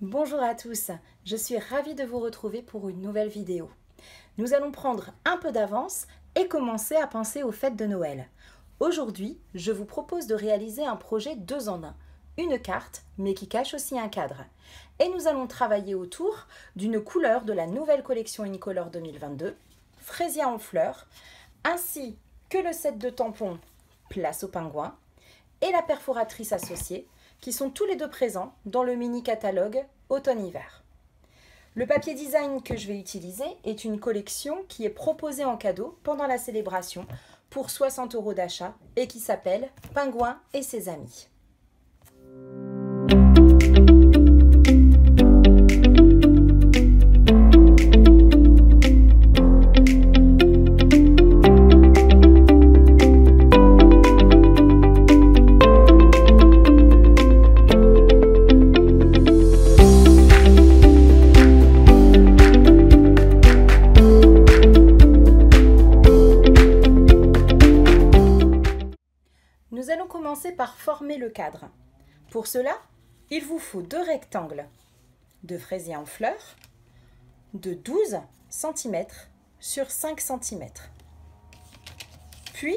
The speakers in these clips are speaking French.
Bonjour à tous, je suis ravie de vous retrouver pour une nouvelle vidéo. Nous allons prendre un peu d'avance et commencer à penser aux fêtes de Noël. Aujourd'hui, je vous propose de réaliser un projet 2 en 1, une carte mais qui cache aussi un cadre. Et nous allons travailler autour d'une couleur de la nouvelle collection Incolor 2022, Fraisia en fleurs, ainsi que le set de tampons Place aux pingouins et la perforatrice associée, qui sont tous les deux présents dans le mini-catalogue automne-hiver. Le papier design que je vais utiliser est une collection qui est proposée en cadeau pendant la célébration pour 60 € d'achat et qui s'appelle Pingouin et ses amis. Nous allons commencer par former le cadre. Pour cela, il vous faut 2 rectangles de fraisier en fleurs de 12 cm sur 5 cm. Puis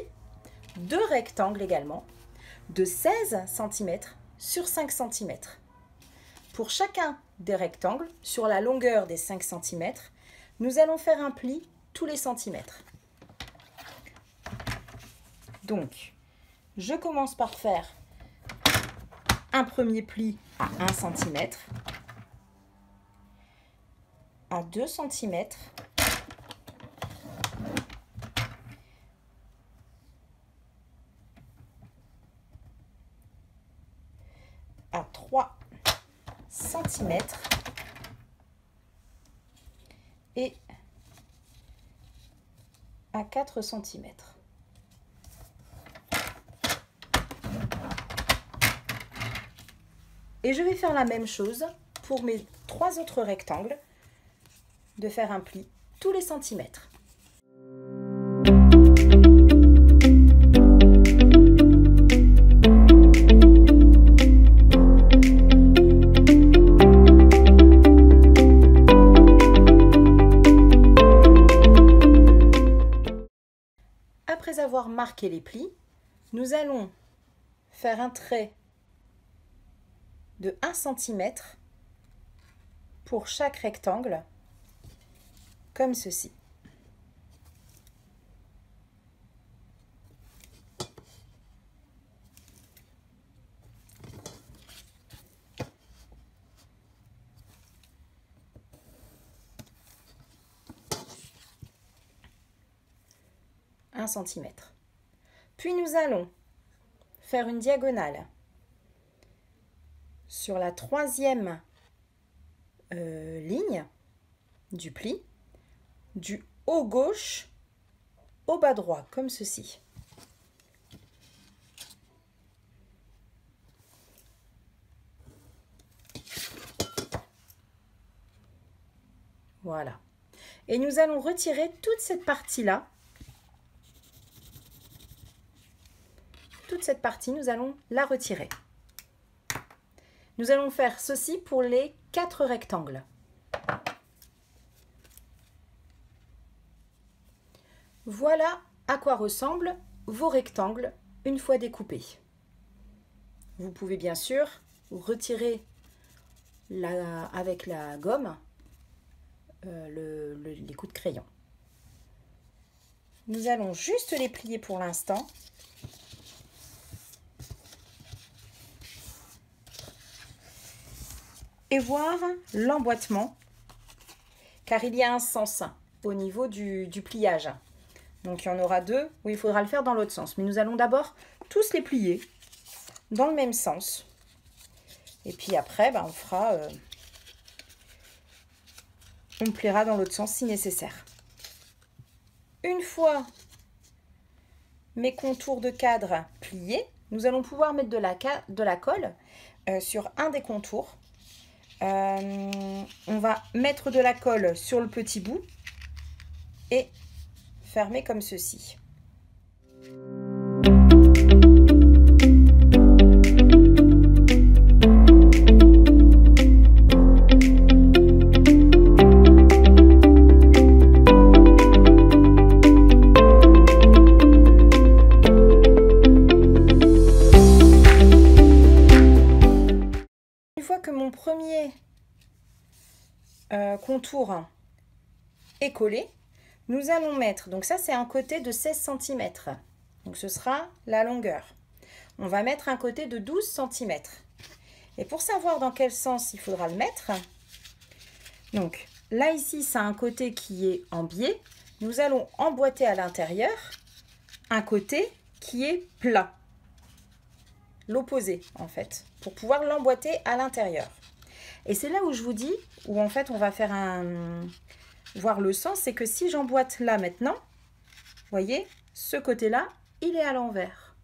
2 rectangles également de 16 cm sur 5 cm. Pour chacun des rectangles, sur la longueur des 5 cm, nous allons faire un pli tous les centimètres. Donc, je commence par faire un premier pli à 1 cm, à 2 cm, à 3 cm et à 4 cm. Et je vais faire la même chose pour mes 3 autres rectangles, de faire un pli tous les centimètres. Après avoir marqué les plis, nous allons faire un trait de 1 cm pour chaque rectangle, comme ceci. Un centimètre. Puis nous allons faire une diagonale sur la 3e ligne du pli, du haut gauche au bas droit, comme ceci. Voilà. Et nous allons retirer toute cette partie-là. Toute cette partie, nous allons la retirer. Nous allons faire ceci pour les 4 rectangles. Voilà à quoi ressemblent vos rectangles une fois découpés. Vous pouvez bien sûr retirer avec la gomme les coups de crayon. Nous allons juste les plier pour l'instant. Et voir l'emboîtement, car il y a un sens au niveau du pliage. Donc il y en aura 2 où il faudra le faire dans l'autre sens. Mais nous allons d'abord tous les plier dans le même sens. Et puis après, on fera, on pliera dans l'autre sens si nécessaire. Une fois mes contours de cadre pliés, nous allons pouvoir mettre de la colle sur un des contours. On va mettre de la colle sur le petit bout et fermer comme ceci. contour est collé, nous allons mettre, donc ça c'est un côté de 16 cm, donc ce sera la longueur. On va mettre un côté de 12 cm. Et pour savoir dans quel sens il faudra le mettre, donc là ici c'est un côté qui est en biais, nous allons emboîter à l'intérieur un côté qui est plat, l'opposé en fait, pour pouvoir l'emboîter à l'intérieur. Et c'est là où je vous dis, où en fait on va faire voir le sens, c'est que si j'emboîte là maintenant, vous voyez, ce côté-là, il est à l'envers.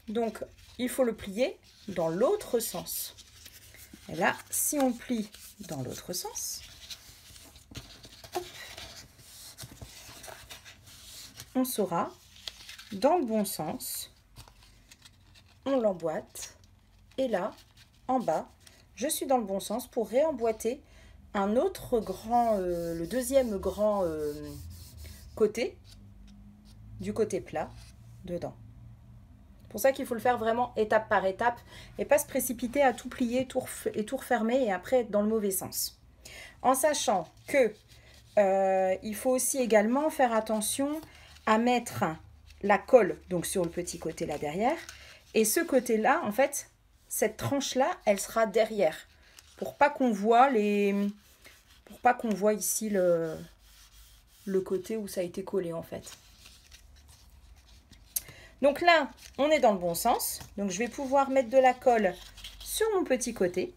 Donc, il faut le plier dans l'autre sens. Et là, si on plie dans l'autre sens, hop, on saura dans le bon sens, on l'emboîte, et là, en bas, je suis dans le bon sens pour réemboîter un autre grand, le deuxième grand côté, du côté plat, dedans. C'est pour ça qu'il faut le faire vraiment étape par étape et pas se précipiter à tout plier et tout refermer et après être dans le mauvais sens. En sachant que il faut aussi également faire attention à mettre la colle donc sur le petit côté là derrière, et ce côté là en fait, cette tranche là elle sera derrière pour pas qu'on voit ici le côté où ça a été collé en fait. Donc là on est dans le bon sens, donc je vais pouvoir mettre de la colle sur mon petit côté.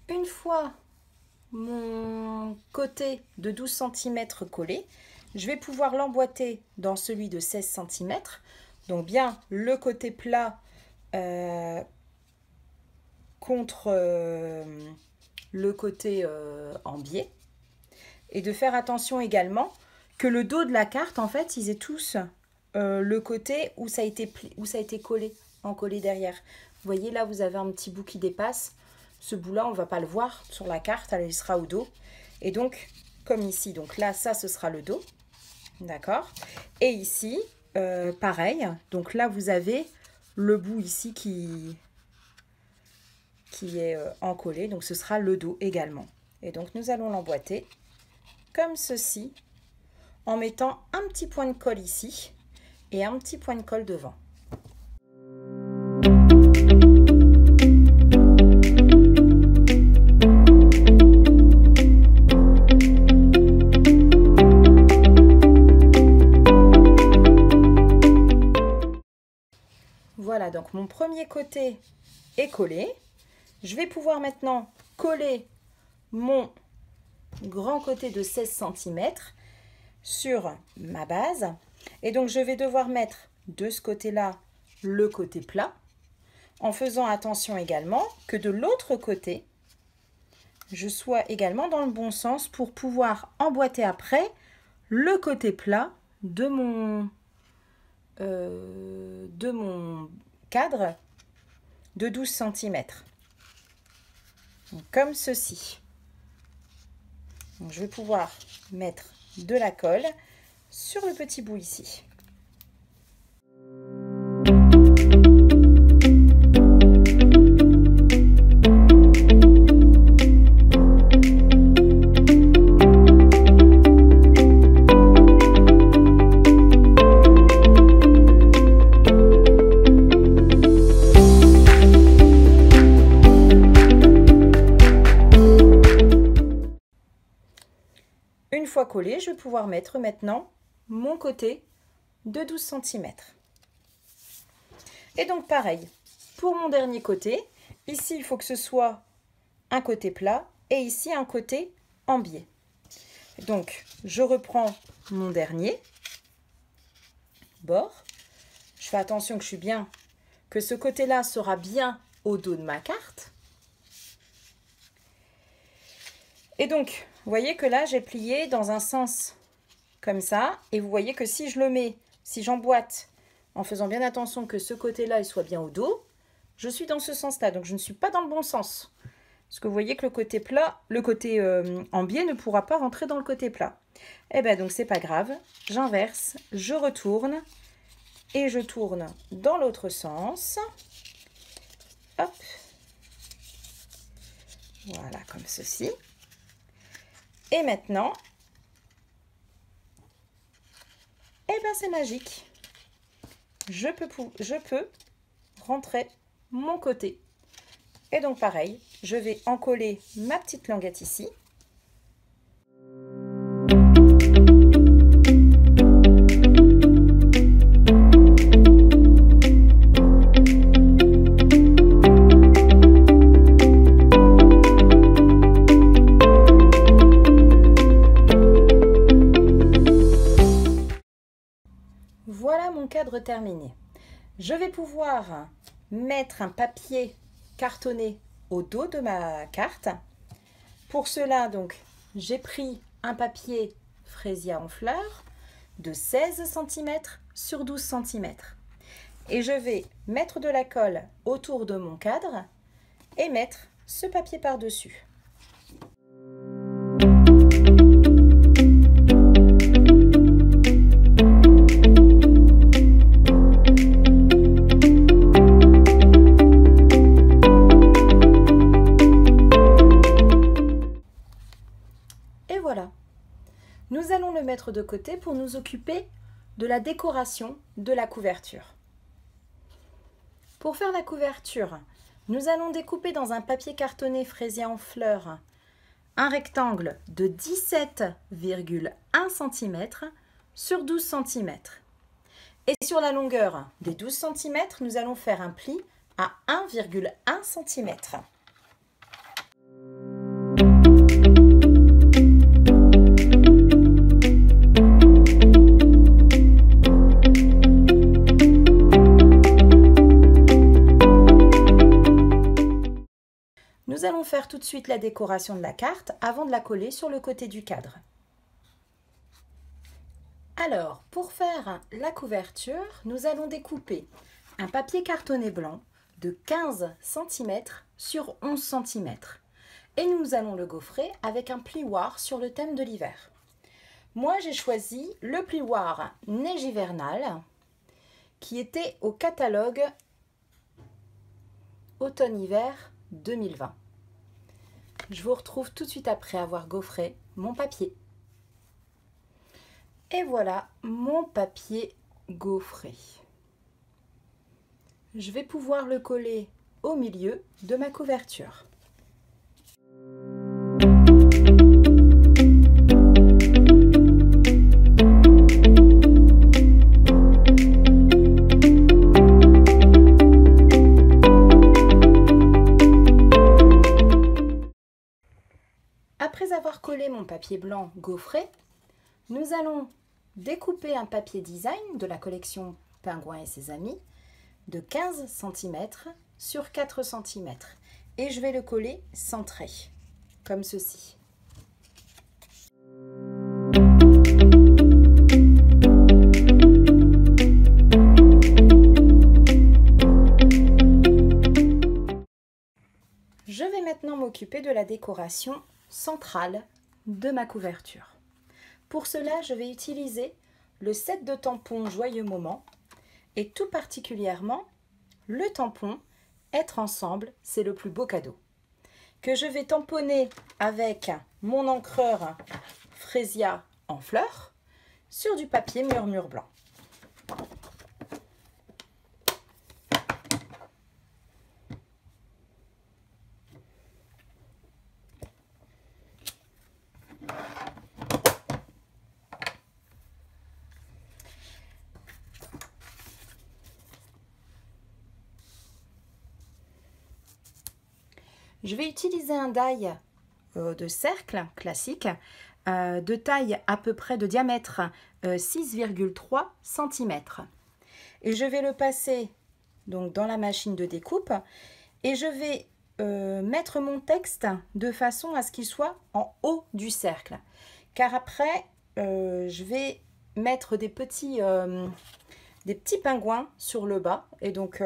Une fois mon côté de 12 cm collé, je vais pouvoir l'emboîter dans celui de 16 cm. Donc bien le côté plat contre le côté en biais. Et de faire attention également que le dos de la carte, en fait, ils aient tous le côté où ça a été collé, encollé derrière. Vous voyez là, vous avez un petit bout qui dépasse. Ce bout-là, on ne va pas le voir sur la carte, il sera au dos. Et donc, comme ici, donc là, ça, ce sera le dos. D'accord. Et ici, pareil. Donc là, vous avez le bout ici qui est encollé. Donc, ce sera le dos également. Et donc, nous allons l'emboîter comme ceci, en mettant un petit point de colle ici et un petit point de colle devant. Voilà, donc mon premier côté est collé. Je vais pouvoir maintenant coller mon grand côté de 16 cm sur ma base. Et donc, je vais devoir mettre de ce côté-là le côté plat, en faisant attention également que de l'autre côté, je sois également dans le bon sens pour pouvoir emboîter après le côté plat de mon cadre de 12 cm. Donc, comme ceci. Donc, je vais pouvoir mettre de la colle sur le petit bout ici. Une fois collé, je vais pouvoir mettre maintenant mon côté de 12 cm. Et donc pareil, pour mon dernier côté, ici il faut que ce soit un côté plat et ici un côté en biais. Donc je reprends mon dernier bord. Je fais attention que ce côté-là sera bien au dos de ma carte. Et donc, vous voyez que là, j'ai plié dans un sens comme ça. Et vous voyez que si je le mets, si j'emboîte, en faisant bien attention que ce côté-là, il soit bien au dos, je suis dans ce sens-là, donc je ne suis pas dans le bon sens. Parce que vous voyez que le côté plat, le côté en biais ne pourra pas rentrer dans le côté plat. Eh bien donc c'est pas grave, j'inverse, je retourne et je tourne dans l'autre sens. Hop. Voilà, comme ceci. Et maintenant, eh bien c'est magique. Je peux rentrer mon côté. Et donc pareil, je vais encoller ma petite languette ici. Voilà mon cadre terminé. Je vais pouvoir mettre un papier cartonné au dos de ma carte. Pour cela, donc, j'ai pris un papier fraisia en fleurs de 16 cm sur 12 cm. Et je vais mettre de la colle autour de mon cadre et mettre ce papier par-dessus. Et voilà, nous allons le mettre de côté pour nous occuper de la décoration de la couverture. Pour faire la couverture, nous allons découper dans un papier cartonné fraisia en fleurs un rectangle de 17,1 cm sur 12 cm. Et sur la longueur des 12 cm, nous allons faire un pli à 1,1 cm. Nous allons faire tout de suite la décoration de la carte avant de la coller sur le côté du cadre. Alors, pour faire la couverture, nous allons découper un papier cartonné blanc de 15 cm sur 11 cm. Et nous allons le gaufrer avec un plioir sur le thème de l'hiver. Moi, j'ai choisi le plioir neige hivernale qui était au catalogue automne-hiver 2020. Je vous retrouve tout de suite après avoir gaufré mon papier. Et voilà mon papier gaufré. Je vais pouvoir le coller au milieu de ma couverture. Après avoir collé mon papier blanc gaufré, nous allons découper un papier design de la collection Pingouin et ses amis de 15 cm sur 4 cm et je vais le coller centré, comme ceci. Je vais maintenant m'occuper de la décoration centrale de ma couverture. Pour cela, je vais utiliser le set de tampons Joyeux Moment et tout particulièrement le tampon Être ensemble, c'est le plus beau cadeau, que je vais tamponner avec mon encreur Fraisia en fleurs sur du papier murmure blanc. Je vais utiliser un die de cercle classique de taille à peu près de diamètre 6,3 cm. Et je vais le passer donc dans la machine de découpe et je vais mettre mon texte de façon à ce qu'il soit en haut du cercle. Car après, je vais mettre des petits pingouins sur le bas et donc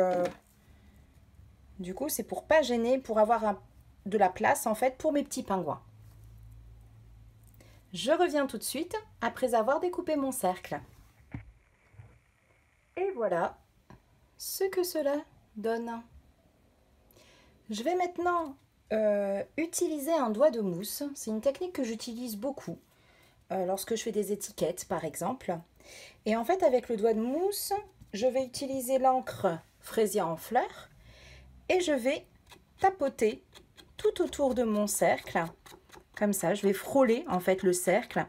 Du coup, c'est pour pas gêner, pour avoir de la place en fait pour mes petits pingouins. Je reviens tout de suite après avoir découpé mon cercle. Et voilà ce que cela donne. Je vais maintenant utiliser un doigt de mousse. C'est une technique que j'utilise beaucoup lorsque je fais des étiquettes par exemple. Et en fait avec le doigt de mousse, je vais utiliser l'encre fraisier en fleurs et je vais tapoter tout autour de mon cercle. Comme ça, je vais frôler en fait le cercle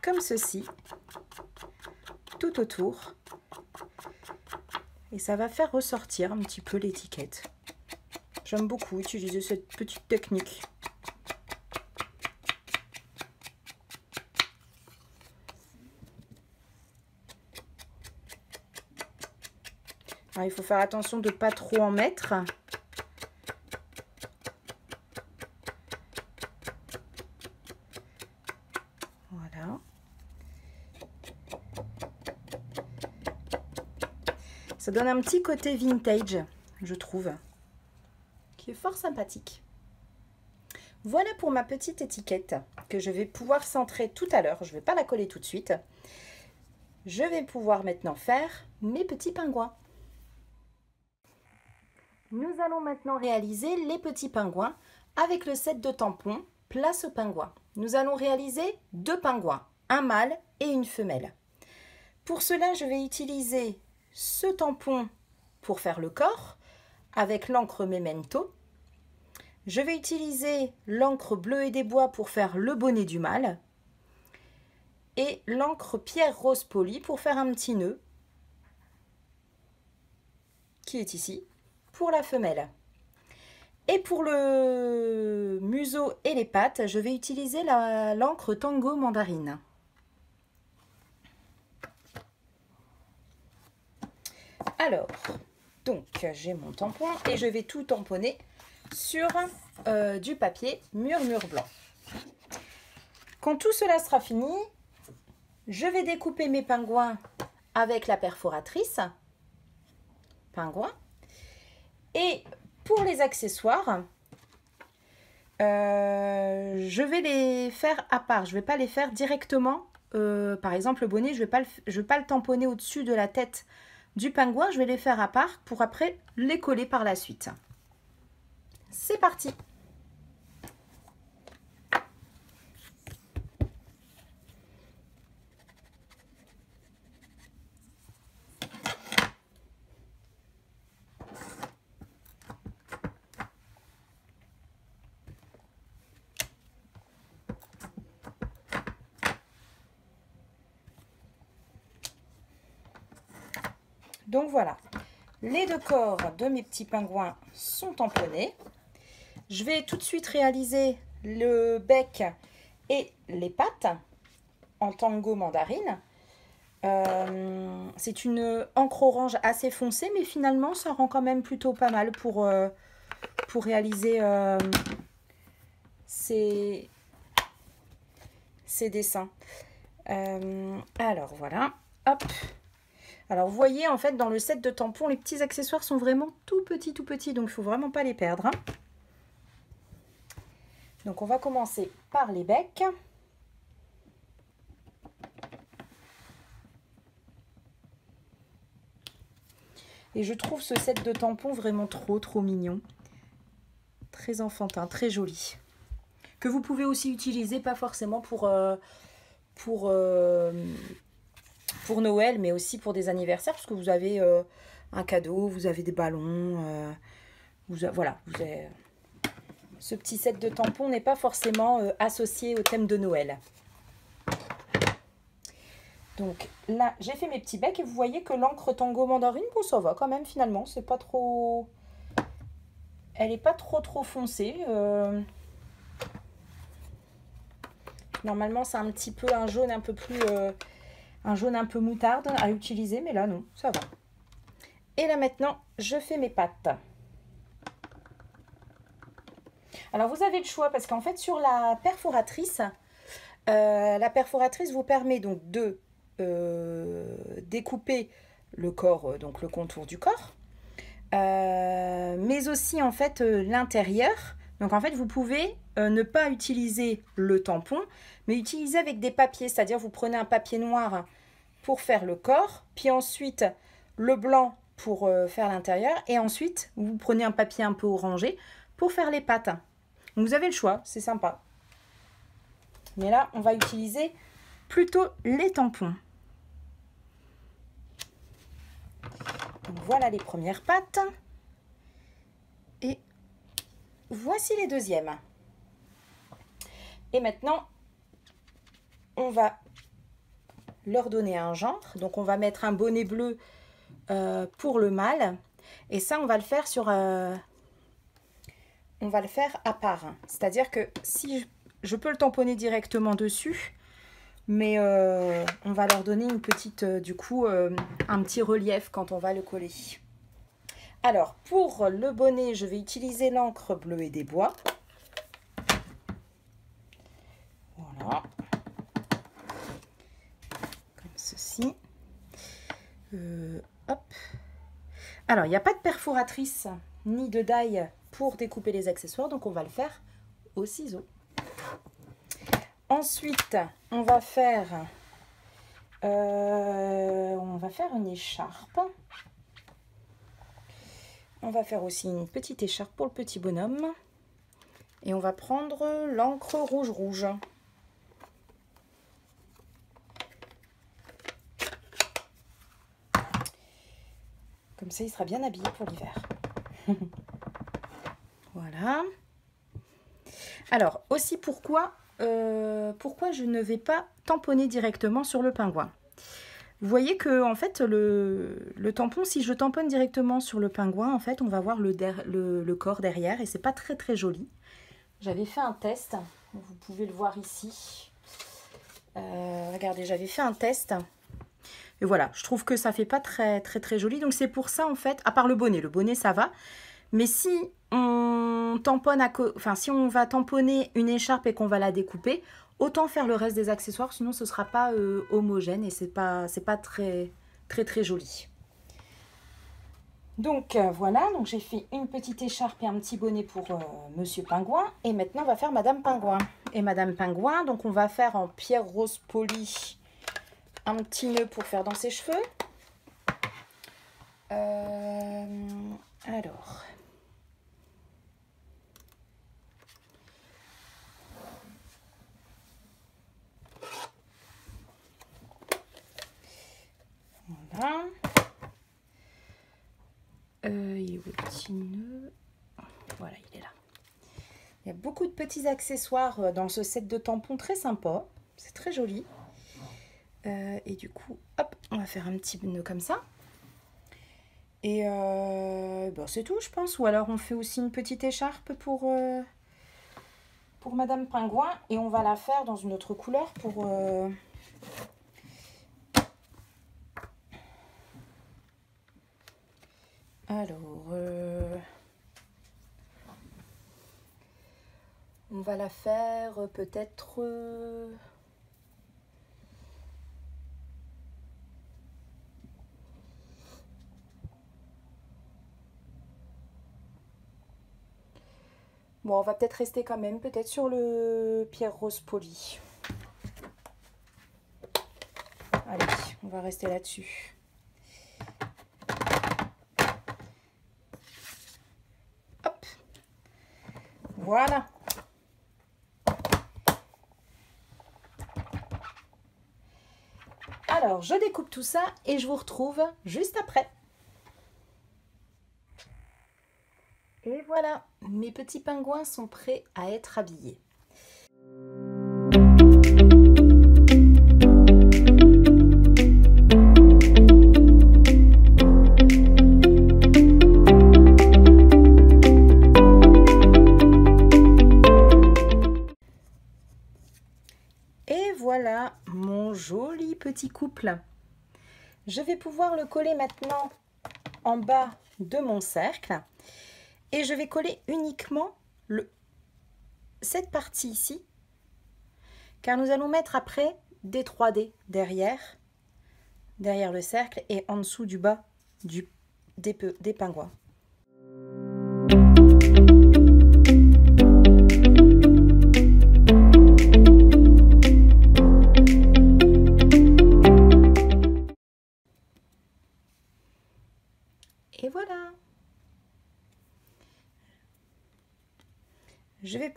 comme ceci, tout autour. Et ça va faire ressortir un petit peu l'étiquette. J'aime beaucoup utiliser cette petite technique. Alors, il faut faire attention de ne pas trop en mettre. Voilà. Ça donne un petit côté vintage, je trouve, qui est fort sympathique. Voilà pour ma petite étiquette que je vais pouvoir centrer tout à l'heure. Je ne vais pas la coller tout de suite. Je vais pouvoir maintenant faire mes petits pingouins. Nous allons maintenant réaliser les petits pingouins avec le set de tampons Place aux pingouins. Nous allons réaliser 2 pingouins, un mâle et une femelle. Pour cela, je vais utiliser ce tampon pour faire le corps avec l'encre Memento. Je vais utiliser l'encre Bleu et des Bois pour faire le bonnet du mâle et l'encre Pierre Rose Polie pour faire un petit nœud qui est ici pour la femelle. Et pour le museau et les pattes, je vais utiliser l'encre Tango Mandarine. Alors, donc j'ai mon tampon et je vais tout tamponner sur du papier murmure blanc. Quand tout cela sera fini, je vais découper mes pingouins avec la perforatrice. Pingouin. Et pour les accessoires, je vais les faire à part. Je ne vais pas les faire directement. Par exemple, le bonnet, je vais pas le tamponner au-dessus de la tête du pingouin. Je vais les faire à part pour après les coller par la suite. C'est parti! Donc voilà, les 2 corps de mes petits pingouins sont tamponnés. Je vais tout de suite réaliser le bec et les pattes en tango mandarine. C'est une encre orange assez foncée, mais finalement ça rend quand même plutôt pas mal pour réaliser ces dessins. Alors voilà, hop. Alors vous voyez en fait dans le set de tampons, les petits accessoires sont vraiment tout petits, donc il ne faut vraiment pas les perdre. Hein. Donc on va commencer par les becs. Et je trouve ce set de tampons vraiment trop mignon. Très enfantin, très joli. Que vous pouvez aussi utiliser, pas forcément pour Noël, mais aussi pour des anniversaires, parce que vous avez un cadeau, vous avez des ballons, voilà. Ce petit set de tampons n'est pas forcément associé au thème de Noël. Donc là, j'ai fait mes petits becs et vous voyez que l'encre Tango Mandarine, bon, ça va quand même finalement, c'est pas trop... Elle n'est pas trop foncée. Normalement, c'est un petit peu un jaune un peu plus... un jaune un peu moutarde à utiliser, mais là non, ça va. Et là maintenant, je fais mes pattes. Alors vous avez le choix parce qu'en fait sur la perforatrice vous permet donc de découper le corps, donc le contour du corps, mais aussi en fait l'intérieur. Donc en fait vous pouvez ne pas utiliser le tampon, mais utiliser avec des papiers, c'est-à-dire vous prenez un papier noir pour faire le corps, puis ensuite le blanc pour faire l'intérieur, et ensuite vous prenez un papier un peu orangé pour faire les pattes. Donc vous avez le choix, c'est sympa. Mais là on va utiliser plutôt les tampons. Donc voilà les premières pattes. Et voici les deuxièmes. Et maintenant, on va leur donner un genre. Donc on va mettre un bonnet bleu pour le mâle. Et ça, on va le faire sur... on va le faire à part. C'est-à-dire que si je peux le tamponner directement dessus, mais on va leur donner une petite, du coup, un petit relief quand on va le coller. Alors, pour le bonnet, je vais utiliser l'encre bleue et des bois. Voilà. Comme ceci. Hop. Alors, il n'y a pas de perforatrice ni de die pour découper les accessoires, donc on va le faire au ciseau. Ensuite, on va faire une écharpe. On va faire aussi une petite écharpe pour le petit bonhomme. Et on va prendre l'encre rouge. Comme ça, il sera bien habillé pour l'hiver. Voilà. Alors, aussi pourquoi je ne vais pas tamponner directement sur le pingouin. Vous voyez que en fait le tampon, si je tamponne directement sur le pingouin, en fait on va voir le corps derrière et c'est pas très joli. J'avais fait un test, vous pouvez le voir ici. Regardez, j'avais fait un test. Et voilà, je trouve que ça fait pas très joli. Donc c'est pour ça en fait, à part le bonnet ça va. Mais si on tamponne, si on va tamponner une écharpe et qu'on va la découper, autant faire le reste des accessoires, sinon ce ne sera pas homogène et c'est pas très joli. Donc voilà, donc j'ai fait une petite écharpe et un petit bonnet pour Monsieur Pingouin. Et maintenant on va faire Madame Pingouin. Et Madame Pingouin, donc on va faire en pierre rose polie un petit nœud pour faire dans ses cheveux. Alors... Voilà. Il est où le petit nœud? Voilà, il est là. Il y a beaucoup de petits accessoires dans ce set de tampons très sympa. C'est très joli. Et du coup, hop, on va faire un petit nœud comme ça. Et bon, c'est tout, je pense. Ou alors on fait aussi une petite écharpe pour Madame Pingouin. Et on va la faire dans une autre couleur pour... Alors, on va la faire peut-être... Bon, on va peut-être rester quand même, peut-être sur le pierre rose poli. Allez, on va rester là-dessus. Hop. Voilà. Alors, je découpe tout ça et je vous retrouve juste après. Et voilà, mes petits pingouins sont prêts à être habillés. Et voilà mon joli petit couple. Je vais pouvoir le coller maintenant en bas de mon cercle. Et je vais coller uniquement cette partie ici, car nous allons mettre après des 3D derrière le cercle et en dessous du bas des pingouins.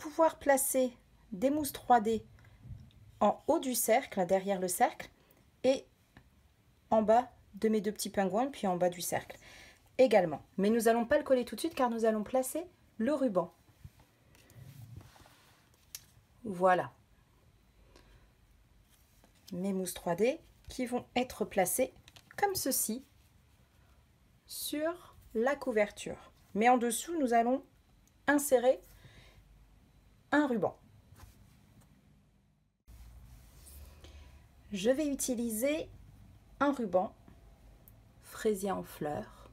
pouvoir placer des mousses 3D en haut du cercle, derrière le cercle, et en bas de mes deux petits pingouins, puis en bas du cercle également. Mais nous n'allons pas le coller tout de suite car nous allons placer le ruban. Voilà. Mes mousses 3D qui vont être placées comme ceci sur la couverture. Mais en dessous, nous allons insérer un ruban. Je vais utiliser un ruban fraisier en fleurs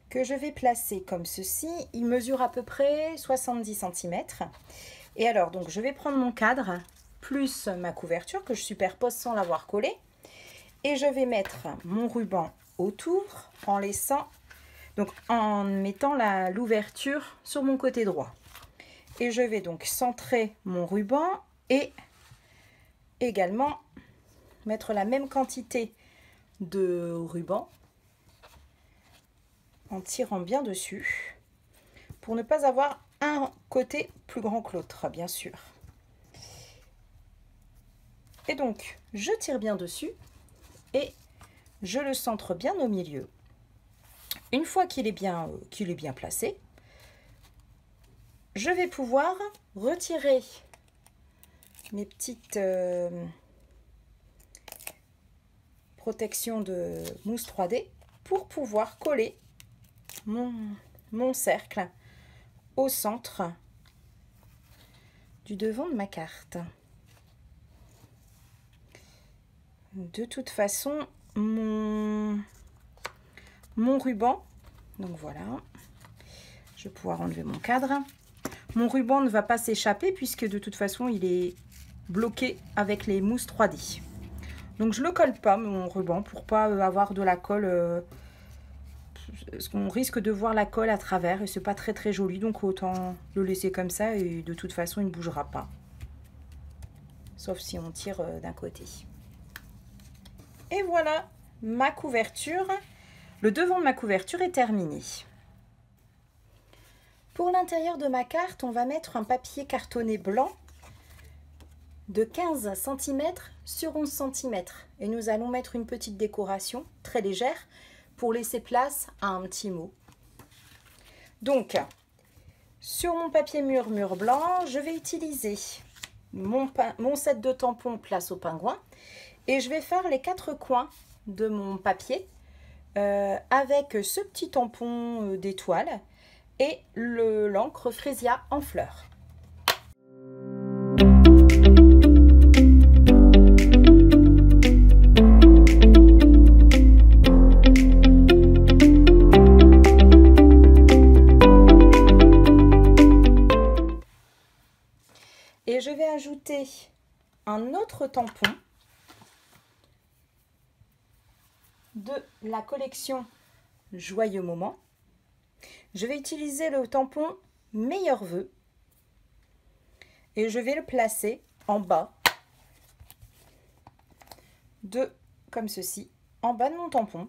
que je vais placer comme ceci. Il mesure à peu près 70 cm. Et alors, donc, je vais prendre mon cadre plus ma couverture que je superpose sans l'avoir collé. Et je vais mettre mon ruban autour en laissant, donc en mettant l'ouverture sur mon côté droit. Et je vais donc centrer mon ruban et également mettre la même quantité de ruban en tirant bien dessus pour ne pas avoir un côté plus grand que l'autre, bien sûr. Et donc, je tire bien dessus et je le centre bien au milieu. Une fois qu'il est bien placé, je vais pouvoir retirer mes petites protections de mousse 3D pour pouvoir coller mon cercle au centre du devant de ma carte. De toute façon, mon ruban, donc voilà, je vais pouvoir enlever mon cadre. Mon ruban ne va pas s'échapper puisque de toute façon il est bloqué avec les mousses 3D. Donc je ne le colle pas, mon ruban, pour pas avoir de la colle, parce qu'on risque de voir la colle à travers et c'est pas très joli, donc autant le laisser comme ça et de toute façon il ne bougera pas. Sauf si on tire d'un côté. Et voilà, ma couverture, le devant de ma couverture est terminé. Pour l'intérieur de ma carte, on va mettre un papier cartonné blanc de 15 cm sur 11 cm. Et nous allons mettre une petite décoration très légère pour laisser place à un petit mot. Donc, sur mon papier mur blanc, je vais utiliser mon set de tampons place au pingouin. Et je vais faire les 4 coins de mon papier avec ce petit tampon d'étoile et l'encre Freesia en fleurs. Et je vais ajouter un autre tampon de la collection Joyeux Moment. Je vais utiliser le tampon Meilleurs Vœux et je vais le placer en bas comme ceci, en bas de mon tampon,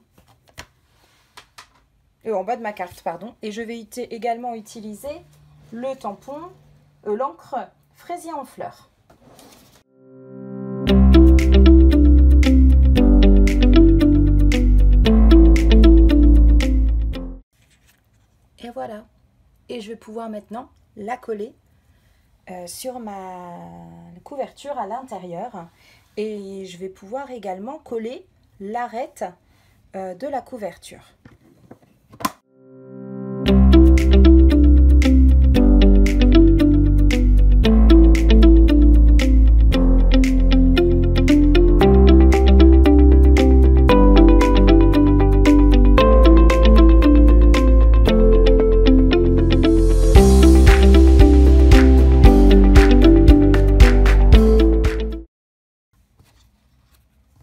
en bas de ma carte, pardon. Et je vais également utiliser le tampon, l'encre Fraisier en fleurs. Et voilà, et je vais pouvoir maintenant la coller sur ma couverture à l'intérieur et je vais pouvoir également coller l'arête de la couverture.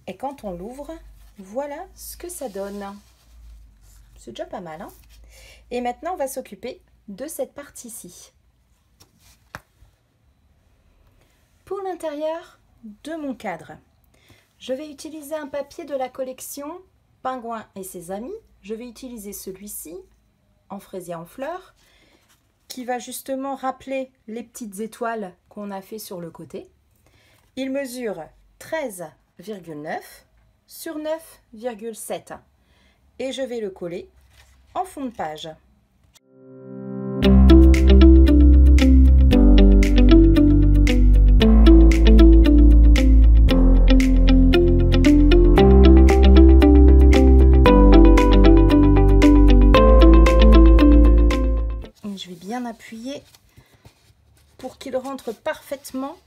Et quand on l'ouvre, voilà ce que ça donne. C'est déjà pas mal, hein? Et maintenant, on va s'occuper de cette partie-ci. Pour l'intérieur de mon cadre, je vais utiliser un papier de la collection Pingouin et ses amis. Je vais utiliser celui-ci, en fraisier en fleurs, qui va justement rappeler les petites étoiles qu'on a fait sur le côté. Il mesure 13,9 sur 9,7 et je vais le coller en fond de page. Je vais bien appuyer pour qu'il rentre parfaitement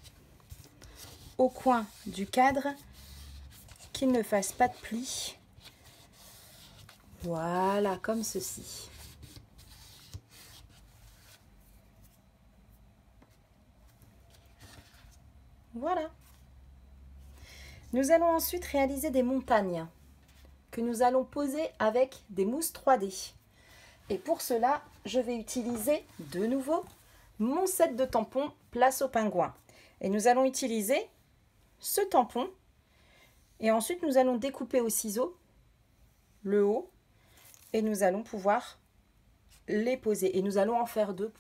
au coin du cadre, qu'il ne fasse pas de plis. Voilà, comme ceci. Voilà. Nous allons ensuite réaliser des montagnes que nous allons poser avec des mousses 3D. Et pour cela, je vais utiliser de nouveau mon set de tampons Place au Pingouin. Et nous allons utiliser ce tampon. Et ensuite, nous allons découper au ciseau le haut. Et nous allons pouvoir les poser. Et nous allons en faire deux.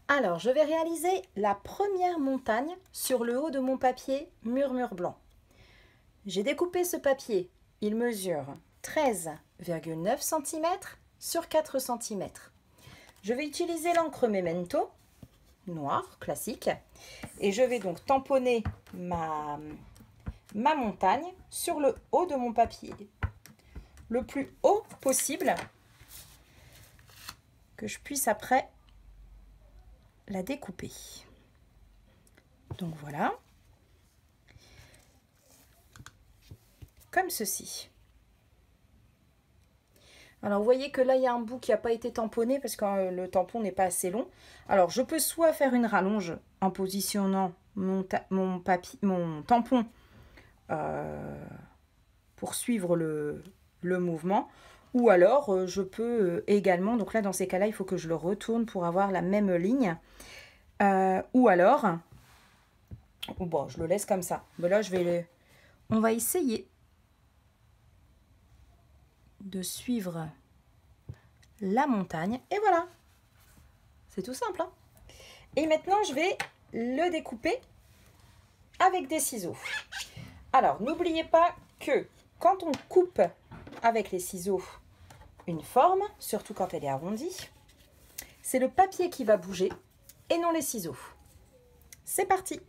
Alors, je vais réaliser la première montagne sur le haut de mon papier Murmure Blanc. J'ai découpé ce papier. Il mesure 13,9 cm sur 4 cm. Je vais utiliser l'encre Memento, noire, classique. Et je vais donc tamponner ma montagne sur le haut de mon papier. Le plus haut possible, que je puisse après la découper. Donc voilà. Comme ceci. Alors, vous voyez que là, il y a un bout qui n'a pas été tamponné parce que le tampon n'est pas assez long. Alors, je peux soit faire une rallonge en positionnant mon tampon pour suivre le mouvement. Ou alors, je peux également, donc là, dans ces cas-là, il faut que je le retourne pour avoir la même ligne. Ou alors, bon, je le laisse comme ça. Mais là, on va essayer de suivre la montagne. Et voilà. C'est tout simple, hein. Et maintenant, je vais le découper avec des ciseaux. Alors, n'oubliez pas que quand on coupe avec les ciseaux une forme, surtout quand elle est arrondie, c'est le papier qui va bouger et non les ciseaux. C'est parti!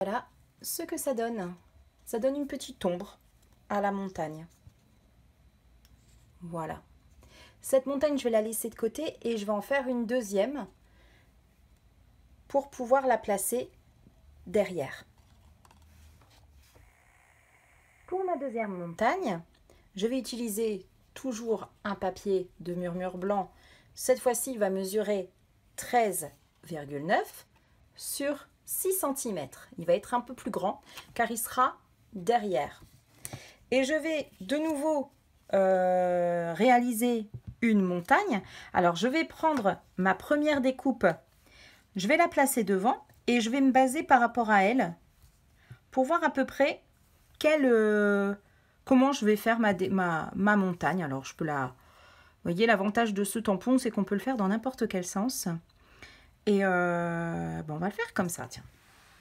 Voilà ce que ça donne. Ça donne une petite ombre à la montagne. Voilà. Cette montagne, je vais la laisser de côté et je vais en faire une deuxième pour pouvoir la placer derrière. Pour ma deuxième montagne, je vais utiliser toujours un papier de Murmure Blanc. Cette fois-ci, il va mesurer 13,9 sur 6 cm. Il va être un peu plus grand car il sera derrière. Et je vais de nouveau réaliser une montagne. Alors, je vais prendre ma première découpe, je vais la placer devant et je vais me baser par rapport à elle pour voir à peu près comment je vais faire ma montagne. Alors, je peux vous voyez, l'avantage de ce tampon, c'est qu'on peut le faire dans n'importe quel sens. Et bon, on va le faire comme ça, tiens.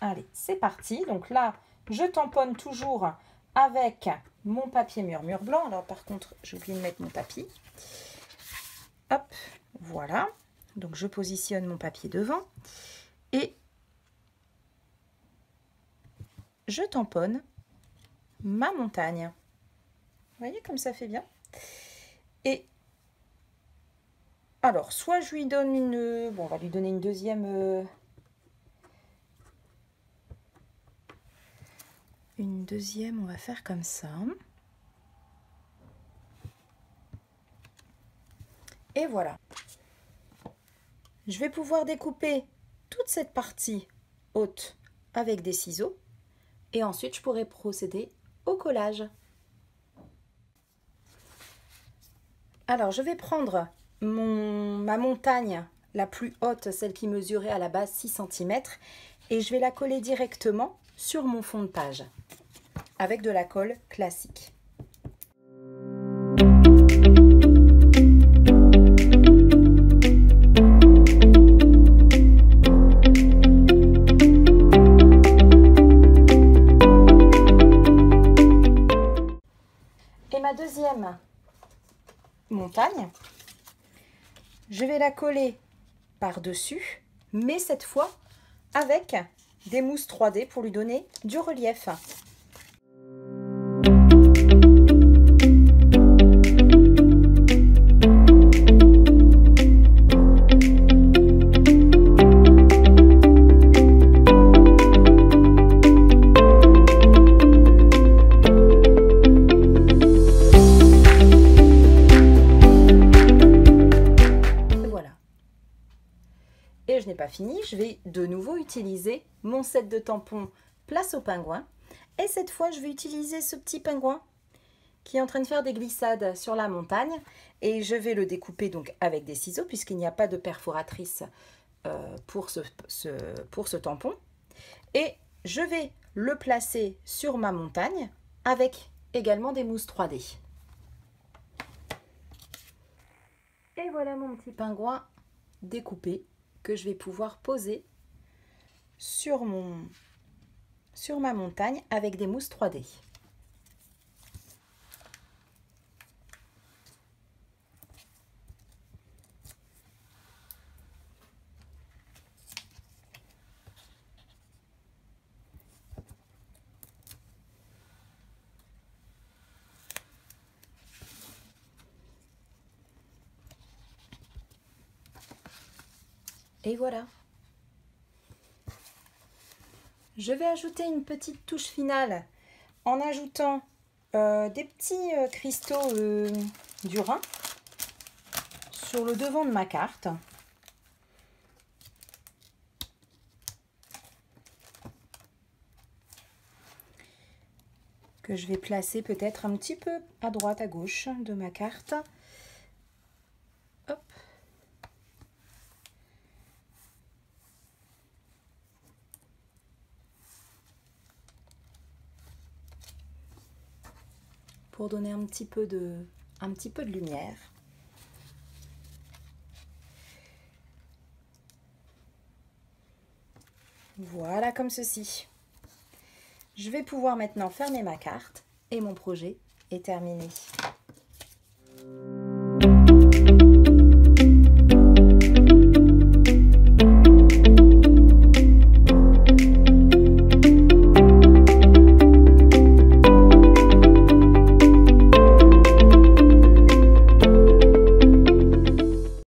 Allez, c'est parti. Donc là, je tamponne toujours avec mon papier Murmure Blanc. Alors, par contre, j'ai oublié de mettre mon tapis. Hop, voilà. Donc, je positionne mon papier devant. Et je tamponne ma montagne. Vous voyez comme ça fait bien. Et alors, soit je lui donne une... Bon, on va lui donner une deuxième... on va faire comme ça. Et voilà. Je vais pouvoir découper toute cette partie haute avec des ciseaux. Et ensuite, je pourrai procéder au collage. Alors, je vais prendre ma montagne la plus haute, celle qui mesurait à la base 6 cm, et je vais la coller directement sur mon fond de page avec de la colle classique. Et ma deuxième montagne, je vais la coller par-dessus, mais cette fois avec des mousses 3D pour lui donner du relief. Et je n'ai pas fini, je vais de nouveau utiliser mon set de tampons Place au pingouin. Et cette fois, je vais utiliser ce petit pingouin qui est en train de faire des glissades sur la montagne. Et je vais le découper donc avec des ciseaux puisqu'il n'y a pas de perforatrice pour ce tampon. Et je vais le placer sur ma montagne avec également des mousses 3D. Et voilà mon petit pingouin découpé que je vais pouvoir poser sur ma montagne avec des mousses 3D. Et voilà. Je vais ajouter une petite touche finale en ajoutant des petits cristaux du Rhin sur le devant de ma carte. Que je vais placer peut-être un petit peu à droite, à gauche de ma carte. Hop. Pour donner un petit peu de lumière. Voilà, comme ceci. Je vais pouvoir maintenant fermer ma carte et mon projet est terminé.